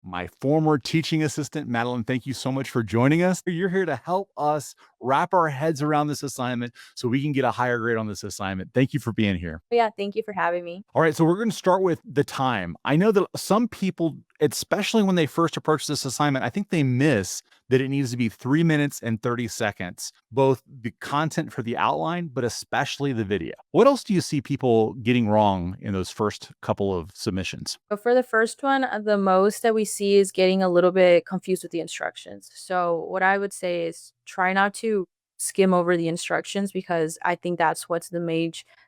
my former teaching assistant. Madeline, thank you so much for joining us. You're here to help us wrap our heads around this assignment so we can get a higher grade on this assignment. Thank you for being here. Yeah, thank you for having me. All right, so we're going to start with the time. I know that some people, especially when they first approach this assignment, I think they miss that it needs to be 3 minutes and 30 seconds, both the content for the outline, but especially the video. What else do you see people getting wrong in those first couple of submissions? But for the first one, the most that we see is getting a little bit confused with the instructions. So, what I would say is try not to skim over the instructions because I think that's what's the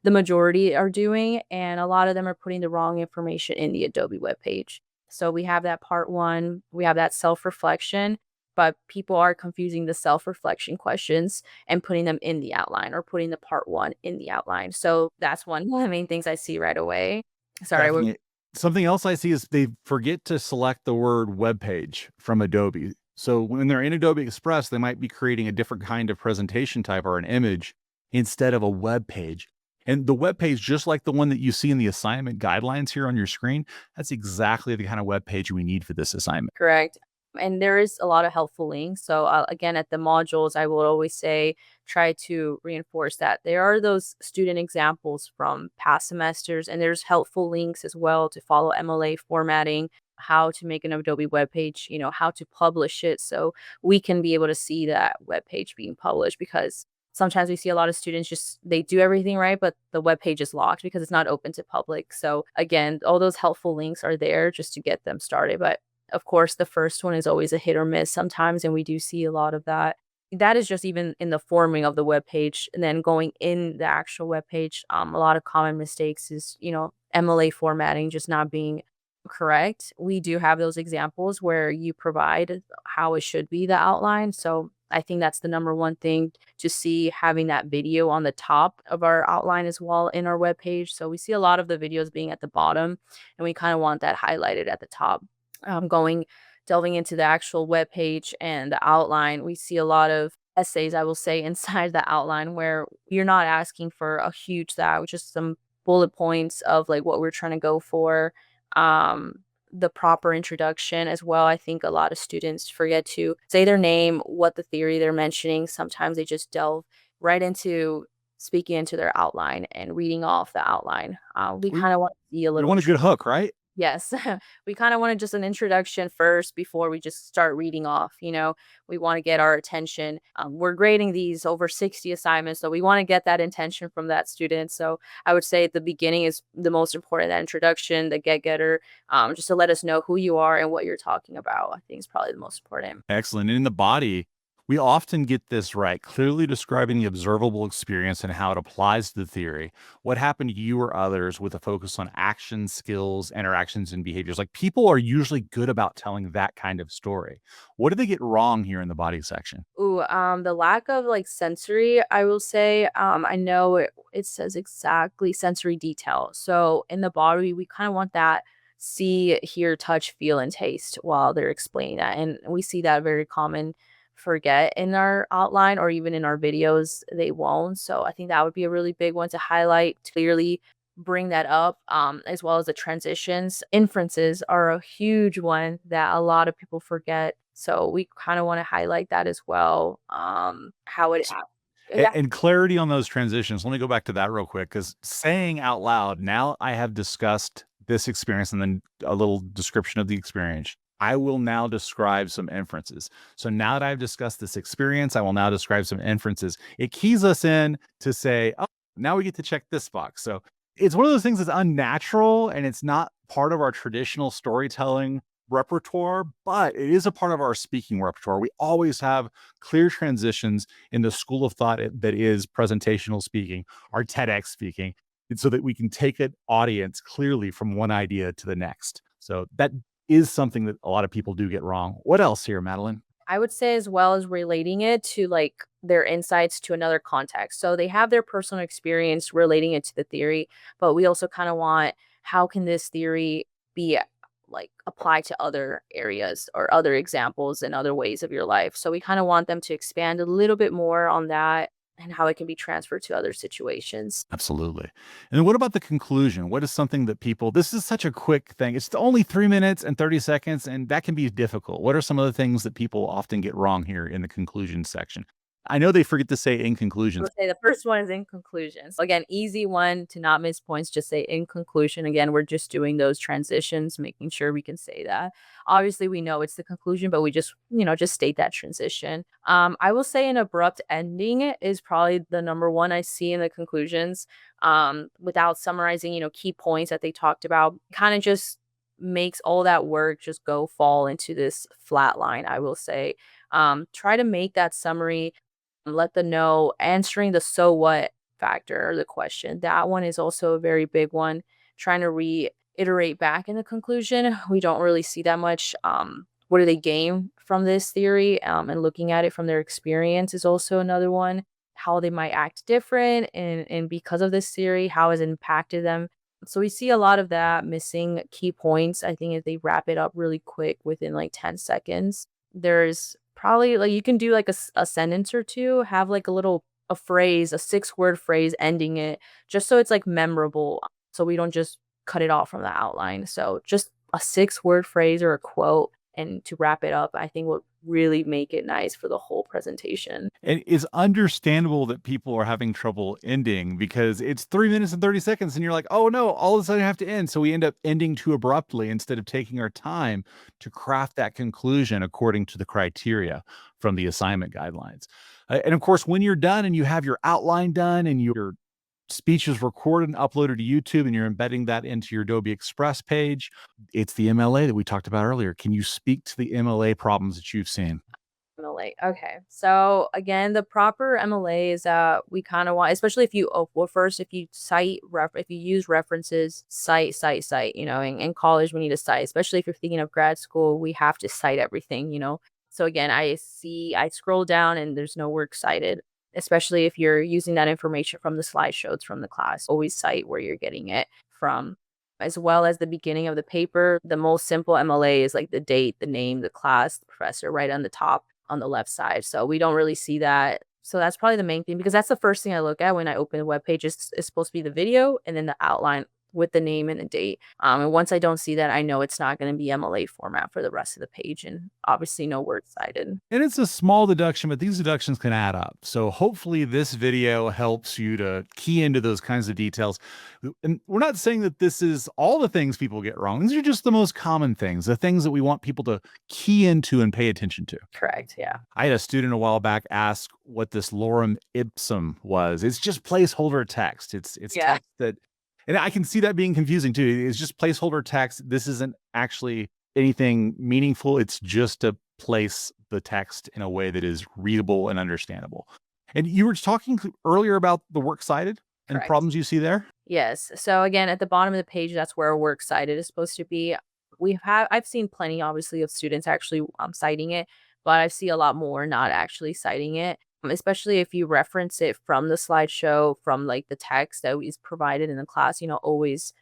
majority are doing, and a lot of them are putting the wrong information in the Adobe webpage. So we have that part one, we have that self-reflection, but people are confusing the self-reflection questions and putting them in the outline or putting the part one in the outline. So that's one of the main things I see right away. Sorry, Definitely. Something else I see is they forget to select the word web page from Adobe. So when they're in Adobe Express, they might be creating a different kind of presentation type or an image instead of a web page. And the web page, just like the one that you see in the assignment guidelines here on your screen, that's exactly the kind of web page we need for this assignment. correct. And there is a lot of helpful links. So again, at the modules, I will always say try to reinforce that there are those student examples from past semesters, and there's helpful links as well to follow MLA formatting, how to make an Adobe web page, how to publish it, so we can be able to see that web page being published. Because sometimes we see a lot of students just they do everything right, but the web page is locked because it's not open to public. So again, all those helpful links are there just to get them started. But of course, the first one is always a hit or miss sometimes, and we do see a lot of that. That is just even in the forming of the web page, and then going in the actual web page. A lot of common mistakes is, MLA formatting just not being correct. We do have those examples where you provide how it should be the outline. So I think that's the number one thing to see, having that video on the top of our outline as well in our web page. So we see a lot of the videos being at the bottom, and we kind of want that highlighted at the top. Going delving into the actual web page and the outline, we see a lot of essays, I will say, inside the outline where you're not asking for a huge that, just some bullet points of like what we're trying to go for. Um, the proper introduction as well. I think a lot of students forget to say their name, what the theory they're mentioning. Sometimes they just delve right into speaking into their outline and reading off the outline. We We, kind of want to see a we little want a good hook, right? Yes. We kinda wanted just an introduction first before we just start reading off, We wanna get our attention. We're grading these over 60 assignments, so we wanna get that intention from that student. So I would say at the beginning is the most important, that introduction, the get-getter, just to let us know who you are and what you're talking about, I think is probably the most important. Excellent. And in the body, we often get this right, clearly describing the observable experience and how it applies to the theory. What happened to you or others with a focus on action, skills, interactions, and behaviors? Like people are usually good about telling that kind of story. What do they get wrong here in the body section? Ooh, the lack of, like, sensory, I will say, I know it says exactly sensory detail. So in the body, we kinda want that see, hear, touch, feel, and taste while they're explaining that, and we see that very common forget in our outline or even in our videos, they won't. So I think that would be a really big one to highlight, to clearly bring that up, as well as the transitions. Inferences are a huge one that a lot of people forget. So we kind of want to highlight that as well. How it yeah. And clarity on those transitions. Let me go back to that real quick because saying out loud, now I have discussed this experience and then a little description of the experience. I will now describe some inferences. So now that I've discussed this experience, I will now describe some inferences. It keys us in to say, oh, now we get to check this box. So it's one of those things that's unnatural and it's not part of our traditional storytelling repertoire, but it is a part of our speaking repertoire. We always have clear transitions in the school of thought that is presentational speaking or TEDx speaking, and so that we can take an audience clearly from one idea to the next. So that is something that a lot of people do get wrong. What else here, Madeline? I would say, as well as relating it to like their insights to another context. So they have their personal experience relating it to the theory, but we also kind of want, how can this theory be like applied to other areas or other examples and other ways of your life. So we kind of want them to expand a little bit more on that, and how it can be transferred to other situations. Absolutely. And then what about the conclusion? What is something that people, this is such a quick thing. It's only 3 minutes and 30 seconds, and that can be difficult. What are some of the things that people often get wrong here in the conclusion section? I know they forget to say in I conclusions. would say the first one is in conclusion. So again, easy one to not miss points, just say in conclusion. Again, we're just doing those transitions, making sure we can say that. Obviously, we know it's the conclusion, but we just, just state that transition. I will say an abrupt ending is probably the number one I see in the conclusions. Without summarizing, key points that they talked about, kind of just makes all that work just go fall into this flat line, I will say. Try to make that summary, let them know, answering the so what factor or the question. That one is also a very big one. Trying to reiterate back in the conclusion. We don't really see that much. What do they gain from this theory? And looking at it from their experience is also another one. How they might act different and because of this theory, how has it impacted them. So we see a lot of that missing key points. I think if they wrap it up really quick within like 10 seconds, there's probably like you can do like a sentence or two, have like a phrase, a 6-word phrase ending it, just so it's like memorable. So we don't just cut it off from the outline. So just a 6-word phrase or a quote and to wrap it up, I think would really make it nice for the whole presentation. And it's understandable that people are having trouble ending because it's 3 minutes and 30 seconds, and you're like, oh no, all of a sudden I have to end. So we end up ending too abruptly instead of taking our time to craft that conclusion according to the criteria from the assignment guidelines. And of course, when you're done and you have your outline done and your speech is recorded and uploaded to YouTube and you're embedding that into your Adobe Express page, it's the MLA that we talked about earlier. Can you speak to the MLA problems that you've seen? MLA. Okay. So again, the proper MLA is that we kind of want, especially if you, well, first, if you if you use references, cite, in college, we need to cite, especially if you're thinking of grad school, we have to cite everything. So again, I scroll down and there's no work cited, especially if you're using that information from the slideshows from the class. Always cite where you're getting it from. As well as the beginning of the paper, the most simple MLA is like the date, the name, the class, the professor right on the top on the left side. So we don't really see that. So that's probably the main thing because that's the first thing I look at when I open the web page. It's supposed to be the video and then the outline with the name and the date. And once I don't see that, I know it's not going to be MLA format for the rest of the page, and obviously no words cited. And it's a small deduction, but these deductions can add up. So hopefully this video helps you to key into those kinds of details. And we're not saying that this is all the things people get wrong. These are just the most common things, the things that we want people to key into and pay attention to. Correct. Yeah. I had a student a while back ask what this lorem ipsum was. It's just placeholder text. It's Yeah. text that, and I can see that being confusing too. It's just placeholder text. This isn't actually anything meaningful. It's just to place the text in a way that is readable and understandable. And you were talking earlier about the works cited and Correct. problems you see there. Yes. So again, at the bottom of the page, that's where works cited is supposed to be. I've seen plenty, obviously, of students actually citing it, but I see a lot more not actually citing it. Especially if you reference it from the slideshow, from like the text that is provided in the class, always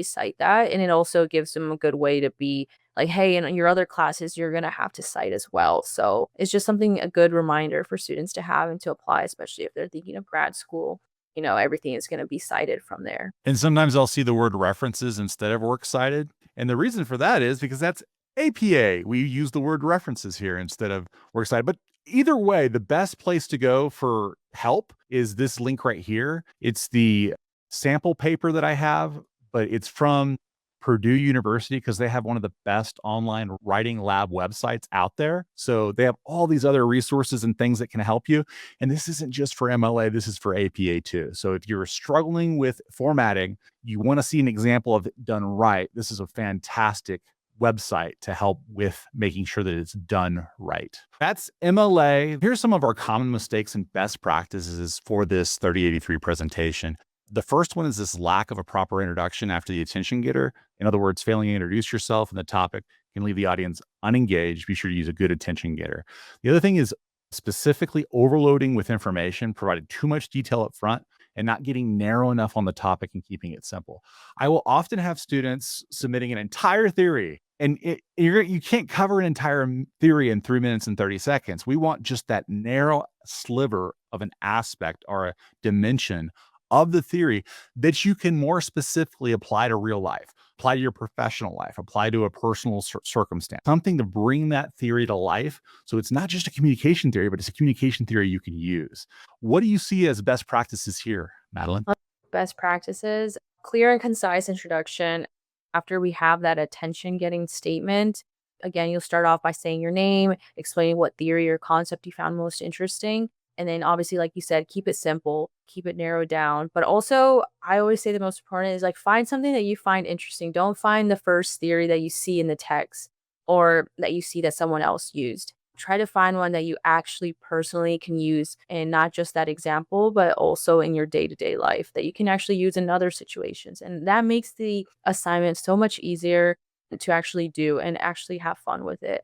cite that. And it also gives them a good way to be like, hey, in your other classes, you're going to have to cite as well. So it's just something, a good reminder for students to have and to apply, especially if they're thinking of grad school. Everything is going to be cited from there. And sometimes I'll see the word references instead of works cited. And the reason for that is because that's APA. We use the word references here instead of works cited. But either way, the best place to go for help is this link right here. It's the sample paper that I have, but it's from Purdue University because they have one of the best online writing lab websites out there. So they have all these other resources and things that can help you. And this isn't just for MLA, this is for APA too. So if you're struggling with formatting, you want to see an example of it done right, this is a fantastic website to help with making sure that it's done right. That's MLA. Here's some of our common mistakes and best practices for this 3083 presentation. The first one is this lack of a proper introduction after the attention getter. In other words, failing to introduce yourself and the topic can leave the audience unengaged. Be sure to use a good attention getter. The other thing is specifically overloading with information, providing too much detail up front and not getting narrow enough on the topic and keeping it simple. I will often have students submitting an entire theory, and you can't cover an entire theory in 3 minutes and 30 seconds. We want just that narrow sliver of an aspect or a dimension of the theory that you can more specifically apply to real life, apply to your professional life, apply to a personal circumstance, something to bring that theory to life. So it's not just a communication theory, but it's a communication theory you can use. What do you see as best practices here, Madeline? Best practices, clear and concise introduction. After we have that attention getting statement, again, you'll start off by saying your name, explaining what theory or concept you found most interesting. And then, obviously, like you said, keep it simple, keep it narrowed down. But also, I always say the most important is like find something that you find interesting. Don't find the first theory that you see in the text or that you see that someone else used. Try to find one that you actually personally can use, and not just that example, but also in your day-to-day life that you can actually use in other situations. And that makes the assignment so much easier to actually do and actually have fun with it.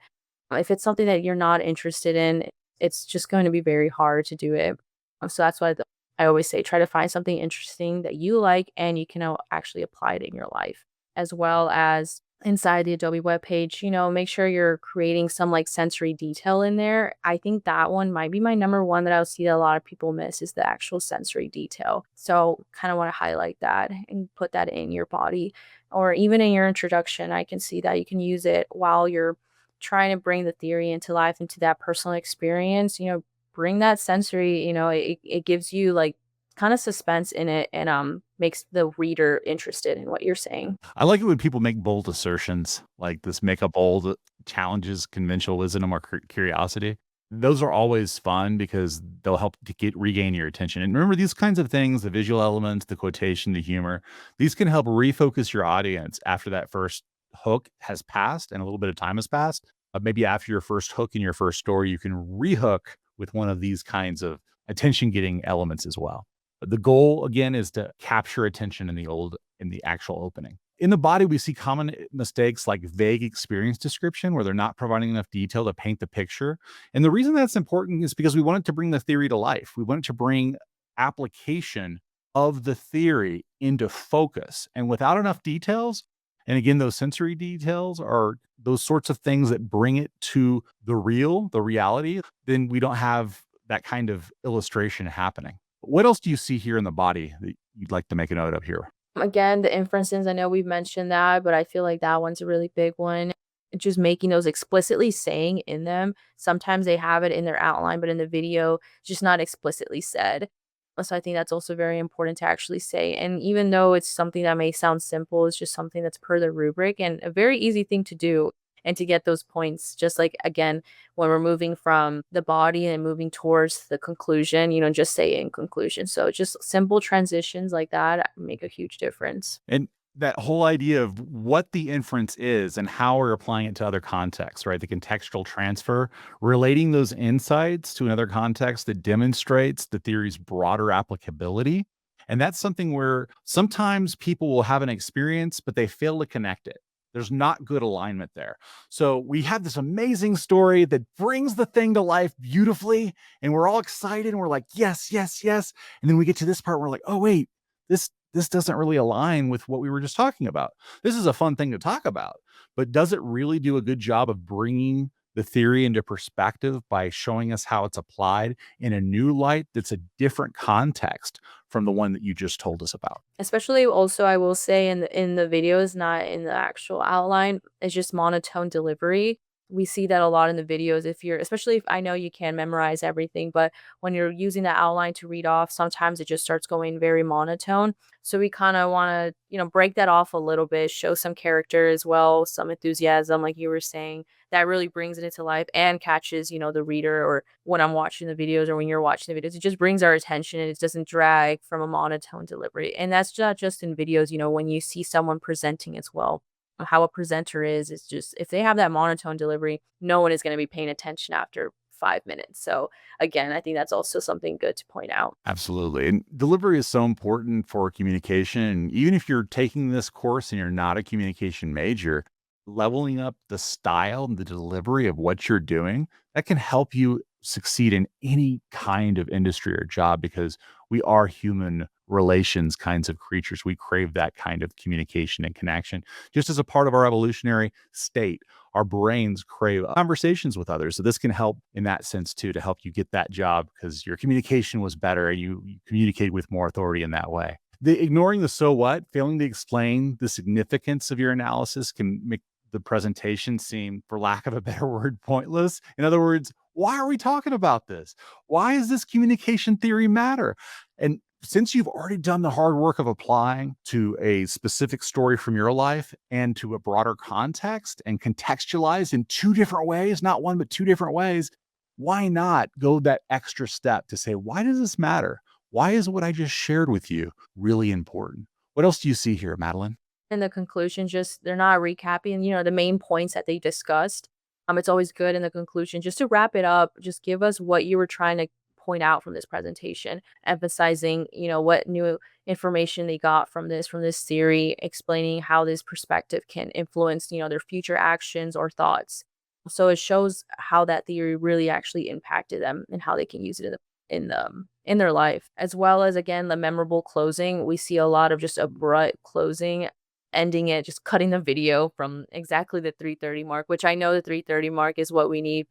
If it's something that you're not interested in, it's just going to be very hard to do it. So that's why I always say try to find something interesting that you like and you can actually apply it in your life, as well as inside the Adobe webpage, make sure you're creating some like sensory detail in there. I think that one might be my number one that I'll see that a lot of people miss is the actual sensory detail. So kind of want to highlight that and put that in your body or even in your introduction. I can see that you can use it while you're trying to bring the theory into life, into that personal experience, bring that sensory, it gives you like kind of suspense in it and makes the reader interested in what you're saying. I like it when people make bold assertions like this, make up bold challenges conventional wisdom or curiosity. Those are always fun because they'll help to regain your attention. And remember, these kinds of things, the visual elements, the quotation, the humor, these can help refocus your audience after that first hook has passed and a little bit of time has passed. Maybe after your first hook in your first story, you can rehook with one of these kinds of attention getting elements as well. The goal again is to capture attention in the actual opening. In the body, we see common mistakes like vague experience description, where they're not providing enough detail to paint the picture. And the reason that's important is because we want it to bring the theory to life. We want it to bring application of the theory into focus. And without enough details, and again, those sensory details are those sorts of things that bring it to the reality, then we don't have that kind of illustration happening. What else do you see here in the body that you'd like to make a note of here? Again, the inferences, I know we've mentioned that, but I feel like that one's a really big one. Just making those explicitly saying in them. Sometimes they have it in their outline, but in the video, just not explicitly said. So I think that's also very important to actually say. And even though it's something that may sound simple, it's just something that's per the rubric and a very easy thing to do and to get those points. Just like, again, when we're moving from the body and moving towards the conclusion, just say in conclusion. So just simple transitions like that make a huge difference. And that whole idea of what the inference is and how we're applying it to other contexts, right? The contextual transfer, relating those insights to another context that demonstrates the theory's broader applicability. And that's something where sometimes people will have an experience, but they fail to connect it. There's not good alignment there. So we have this amazing story that brings the thing to life beautifully, and we're all excited and we're like, yes, yes, yes. And then we get to this part where we're like, oh, wait, this doesn't really align with what we were just talking about. This is a fun thing to talk about, but does it really do a good job of bringing the theory into perspective by showing us how it's applied in a new light that's a different context from the one that you just told us about? Especially also, I will say in the videos, not in the actual outline, it's just monotone delivery. We see that a lot in the videos if you're especially if I know you can memorize everything, but when you're using the outline to read off, sometimes it just starts going very monotone. So we kind of want to, break that off a little bit, show some character as well, some enthusiasm, like you were saying, that really brings it into life and catches, the reader or when I'm watching the videos or when you're watching the videos, it just brings our attention and it doesn't drag from a monotone delivery. And that's not just in videos, when you see someone presenting as well. How a presenter is, it's just if they have that monotone delivery, no one is going to be paying attention after 5 minutes. So again, I think that's also something good to point out. Absolutely. And delivery is so important for communication. And even if you're taking this course and you're not a communication major, leveling up the style and the delivery of what you're doing, that can help you succeed in any kind of industry or job because we are human relations kinds of creatures. We crave that kind of communication and connection just as a part of our evolutionary state. our brains crave conversations with others. So this can help in that sense too, to help you get that job because your communication was better and you communicated with more authority in that way. The ignoring the so what, failing to explain the significance of your analysis can make the presentation seem, for lack of a better word, pointless. In other words, why are we talking about this? Why does this communication theory matter? And since you've already done the hard work of applying to a specific story from your life and to a broader context and contextualize in two different ways, not one, but two different ways, why not go that extra step to say, why does this matter? Why is what I just shared with you really important? What else do you see here, Madeline? In the conclusion, just they're not recapping, the main points that they discussed. It's always good in the conclusion just to wrap it up, just give us what you were trying to point out from this presentation, emphasizing, what new information they got from this theory, explaining how this perspective can influence, their future actions or thoughts. So it shows how that theory really actually impacted them and how they can use it in their life, as well as again the memorable closing. We see a lot of just abrupt closing, ending it, just cutting the video from exactly the 3:30 mark, which I know the 3:30 mark is what we need,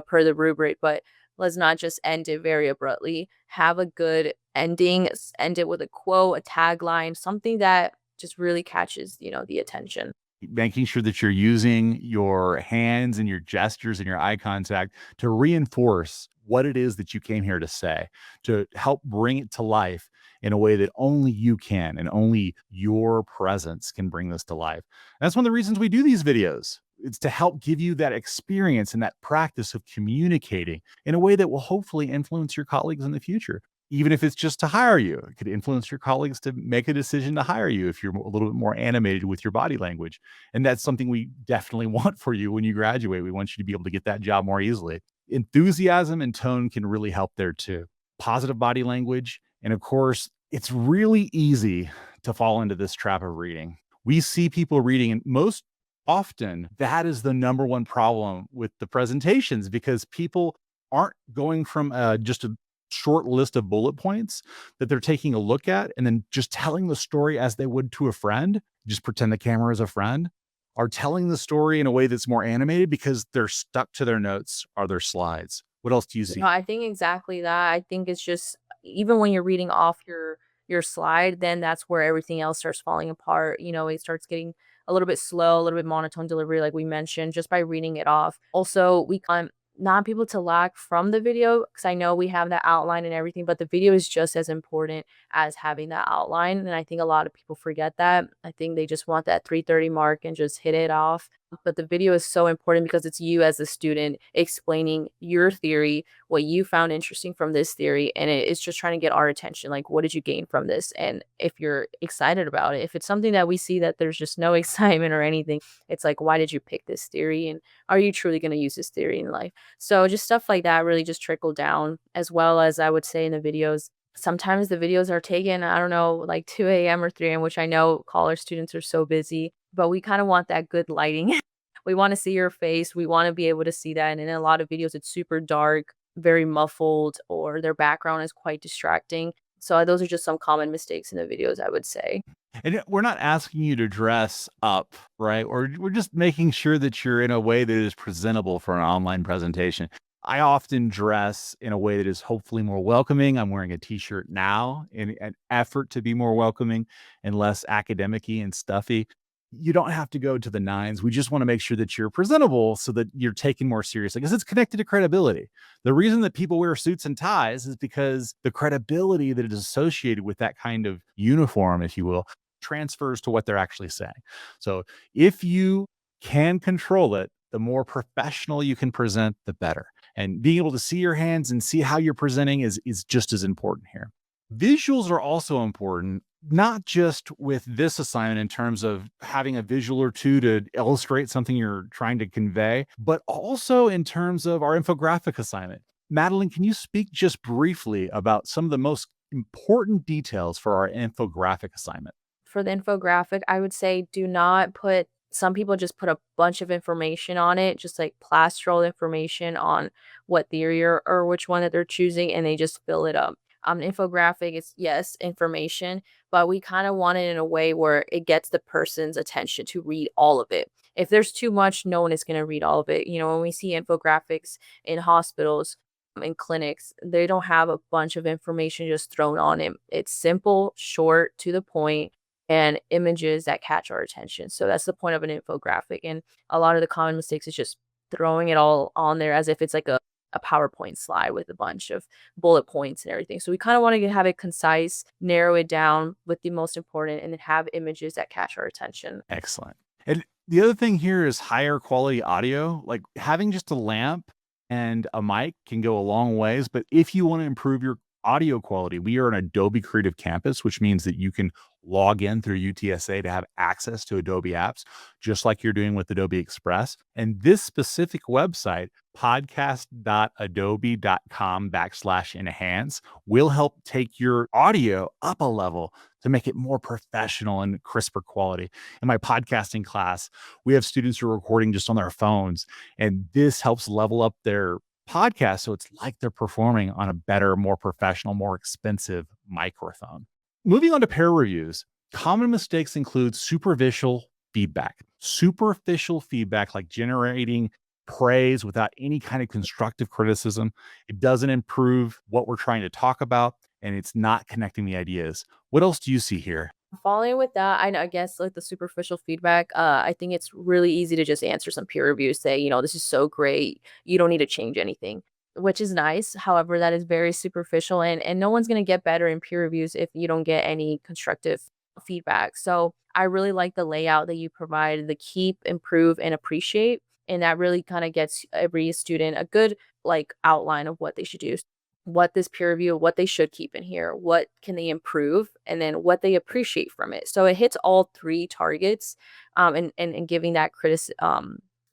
per the rubric, but let's not just end it very abruptly. Have a good ending, end it with a quote, a tagline, something that just really catches, the attention. Making sure that you're using your hands and your gestures and your eye contact to reinforce what it is that you came here to say, to help bring it to life in a way that only you can and only your presence can bring this to life. That's one of the reasons we do these videos. It's to help give you that experience and that practice of communicating in a way that will hopefully influence your colleagues in the future. Even if it's just to hire you, it could influence your colleagues to make a decision to hire you if you're a little bit more animated with your body language. And that's something we definitely want for you when you graduate. We want you to be able to get that job more easily. Enthusiasm and tone can really help there too. Positive body language. And of course, it's really easy to fall into this trap of reading. We see people reading, and most often that is the number one problem with the presentations because people aren't going from just a short list of bullet points that they're taking a look at and then just telling the story as they would to a friend, just pretend the camera is a friend, are telling the story in a way that's more animated because they're stuck to their notes or their slides. What else do you see? No, I think exactly that. I think it's just even when you're reading off your slide, then that's where everything else starts falling apart. It starts getting a little bit slow, a little bit monotone delivery, like we mentioned, just by reading it off. Also, we want not people to lack from the video because I know we have that outline and everything, but the video is just as important as having that outline. And I think a lot of people forget that. I think they just want that 3:30 mark and just hit it off. But the video is so important because it's you as a student explaining your theory, what you found interesting from this theory, and it's just trying to get our attention. Like, what did you gain from this? And if you're excited about it, if it's something that we see that there's just no excitement or anything, it's like, why did you pick this theory? And are you truly going to use this theory in life? So just stuff like that really just trickle down, as well as I would say in the videos. Sometimes the videos are taken, I don't know, like 2 a.m. or 3 a.m., which I know college students are so busy, but we kind of want that good lighting. We want to see your face. We want to be able to see that. And in a lot of videos, it's super dark, very muffled, or their background is quite distracting. So those are just some common mistakes in the videos, I would say. And we're not asking you to dress up, right? Or we're just making sure that you're in a way that is presentable for an online presentation. I often dress in a way that is hopefully more welcoming. I'm wearing a t-shirt now in an effort to be more welcoming and less academic-y and stuffy. You don't have to go to the nines. We just want to make sure that you're presentable so that you're taken more seriously because it's connected to credibility. The reason that people wear suits and ties is because the credibility that is associated with that kind of uniform, if you will, transfers to what they're actually saying. So if you can control it, the more professional you can present, the better. And being able to see your hands and see how you're presenting is just as important here. Visuals are also important, not just with this assignment in terms of having a visual or two to illustrate something you're trying to convey, but also in terms of our infographic assignment. Madeline, can you speak just briefly about some of the most important details for our infographic assignment? For the infographic, I would say do not put some people just put a bunch of information on it, just like plaster all the information on what theory or which one that they're choosing, and they just fill it up. Infographic is yes, information, but we kind of want it in a way where it gets the person's attention to read all of it. If there's too much, no one is going to read all of it. When we see infographics in hospitals, in clinics, they don't have a bunch of information just thrown on it. It's simple, short, to the point, and images that catch our attention. So that's the point of an infographic. And a lot of the common mistakes is just throwing it all on there as if it's like a PowerPoint slide with a bunch of bullet points and everything. So we kind of want to have it concise, narrow it down with the most important, and then have images that catch our attention. Excellent. And the other thing here is higher quality audio. Like having just a lamp and a mic can go a long ways. But if you want to improve your audio quality, we are an Adobe Creative Campus, which means that you can log in through UTSA to have access to Adobe apps, just like you're doing with Adobe Express. And this specific website, podcast.adobe.com/enhance, will help take your audio up a level to make it more professional and crisper quality. In my podcasting class, we have students who are recording just on their phones, and this helps level up their podcast so it's like they're performing on a better, more professional, more expensive microphone. Moving on to peer reviews, common mistakes include superficial feedback. Superficial feedback, like generating praise without any kind of constructive criticism. It doesn't improve what we're trying to talk about, and it's not connecting the ideas. What else do you see here? Following with that, I guess like the superficial feedback, I think it's really easy to just answer some peer reviews, say, this is so great, you don't need to change anything, which is nice. However, that is very superficial, and no one's gonna get better in peer reviews if you don't get any constructive feedback. So I really like the layout that you provide, the keep, improve, and appreciate. And that really kind of gets every student a good like outline of what they should do, what this peer review, what they should keep in here, what can they improve, and then what they appreciate from it. So it hits all three targets, and giving that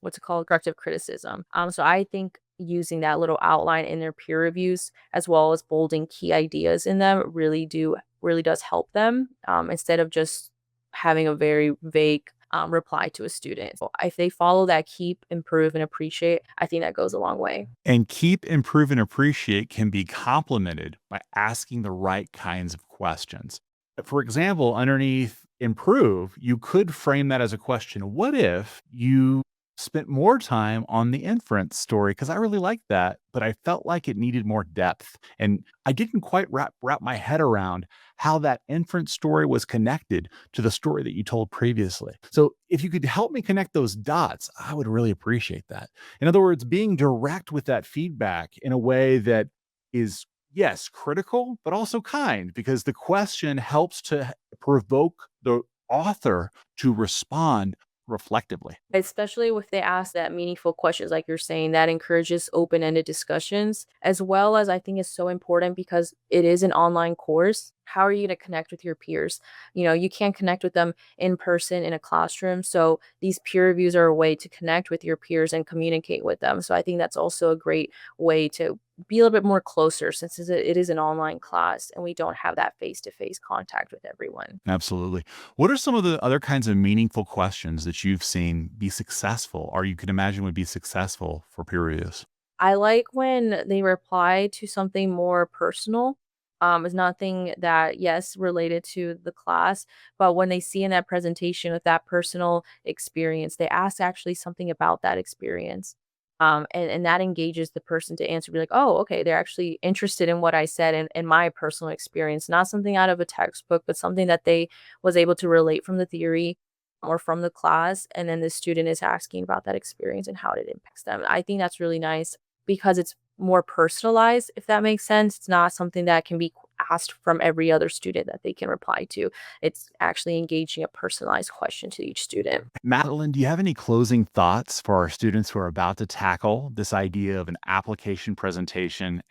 what's it called, corrective criticism. So I think using that little outline in their peer reviews as well as bolding key ideas in them really does help them, instead of just having a very vague reply to a student. So if they follow that keep, improve, and appreciate, I think that goes a long way. And keep, improve, and appreciate can be complemented by asking the right kinds of questions. For example, underneath improve, you could frame that as a question. What if you spent more time on the inference story? Because I really liked that, but I felt like it needed more depth. And I didn't quite wrap my head around how that inference story was connected to the story that you told previously. So if you could help me connect those dots, I would really appreciate that. In other words, being direct with that feedback in a way that is, yes, critical, but also kind, because the question helps to provoke the author to respond reflectively. Especially if they ask that meaningful questions, like you're saying, that encourages open-ended discussions, as well as I think is so important because it is an online course. How are you going to connect with your peers? You can't connect with them in person in a classroom. So these peer reviews are a way to connect with your peers and communicate with them. So I think that's also a great way to be a little bit more closer since it is an online class and we don't have that face-to-face contact with everyone. Absolutely. What are some of the other kinds of meaningful questions that you've seen be successful or you could imagine would be successful for peer reviews? I like when they reply to something more personal. It's nothing that, yes, related to the class, but when they see in that presentation with that personal experience, they ask actually something about that experience. And that engages the person to answer, be like, oh, okay, they're actually interested in what I said and my personal experience, not something out of a textbook, but something that they was able to relate from the theory or from the class. And then the student is asking about that experience and how it impacts them. I think that's really nice because it's more personalized, if that makes sense. It's not something that can be asked from every other student that they can reply to. It's actually engaging a personalized question to each student. Madeline, do you have any closing thoughts for our students who are about to tackle this idea of an application presentation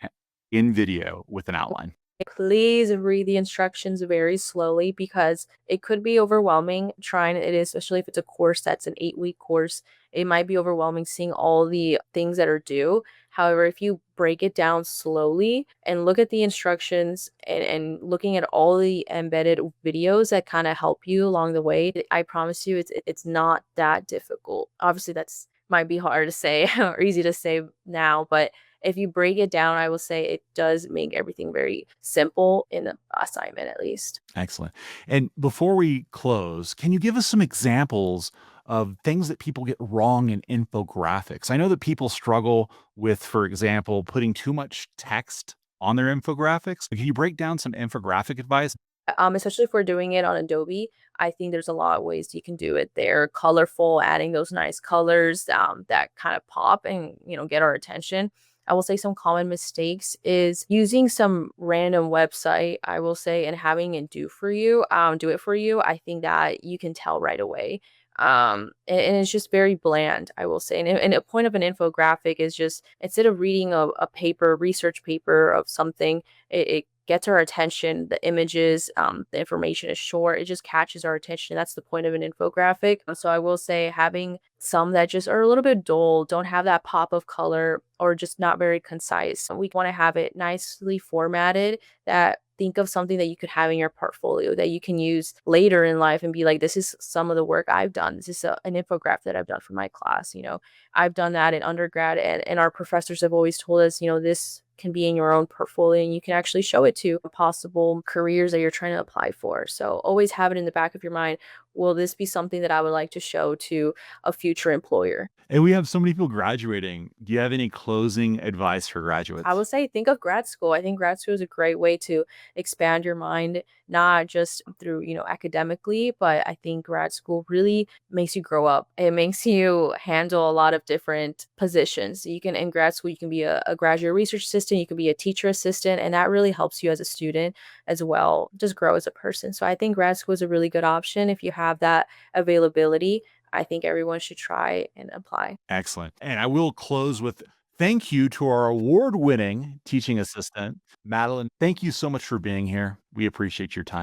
in video with an outline? Please read the instructions very slowly because it could be overwhelming trying it, especially if it's a course that's an 8-week course. It might be overwhelming seeing all the things that are due. However, if you break it down slowly and look at the instructions and looking at all the embedded videos that kind of help you along the way, I promise you it's not that difficult. Obviously, that's might be hard to say or easy to say now, but if you break it down, I will say it does make everything very simple in the assignment, at least. Excellent. And before we close, can you give us some examples of things that people get wrong in infographics. I know that people struggle with, for example, putting too much text on their infographics. Can you break down some infographic advice? Especially if we're doing it on Adobe, I think there's a lot of ways you can do it there. Colorful, adding those nice colors that kind of pop and get our attention. I will say some common mistakes is using some random website, I will say, and having it do it for you. I think that you can tell right away. And it's just very bland, I will say. And a point of an infographic is just instead of reading a paper, research paper of something, it gets our attention. The images, the information is short. It just catches our attention. That's the point of an infographic. So I will say having some that just are a little bit dull, don't have that pop of color, or just not very concise. We want to have it nicely formatted that think of something that you could have in your portfolio that you can use later in life and be like, this is some of the work I've done. This is an infographic that I've done for my class. I've done that in undergrad, and our professors have always told us, this can be in your own portfolio and you can actually show it to possible careers that you're trying to apply for. So always have it in the back of your mind. Will this be something that I would like to show to a future employer? And we have so many people graduating. Do you have any closing advice for I graduates? would say think of grad school. I think grad school is a great way to expand your mind, not just through, academically, but I think grad school really makes you grow up. It makes you handle a lot of different positions. You can, in grad school, you can be a graduate research assistant, you can be a teacher assistant, and that really helps you as a student as well, just grow as a person. So I think grad school is a really good option if you have that availability. I think everyone should try and apply. Excellent. And I will close with thank you to our award winning teaching assistant, Madeline. Thank you so much for being here. We appreciate your time.